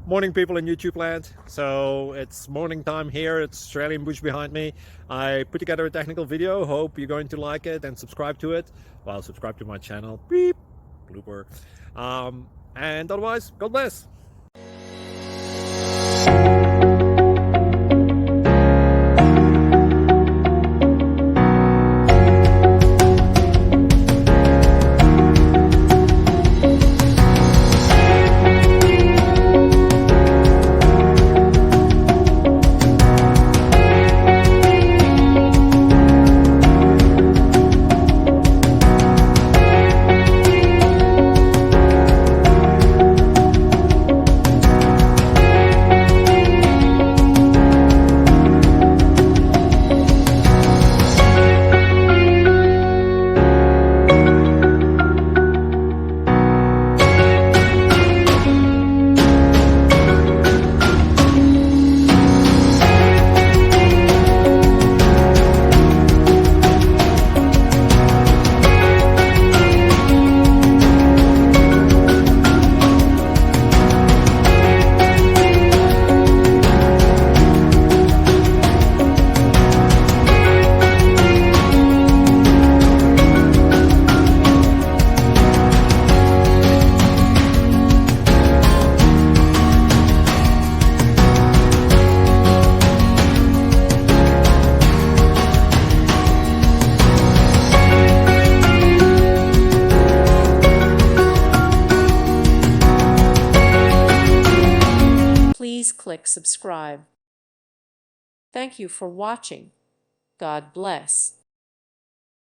Morning, people in YouTube land. So it's morning time here. It's Australian bush behind me. I put together a technical video. Hope you're going to like it and subscribe to it. Well, subscribe to my channel. Beep. Blooper. And otherwise, God bless. Please click subscribe. Thank you for watching. God bless.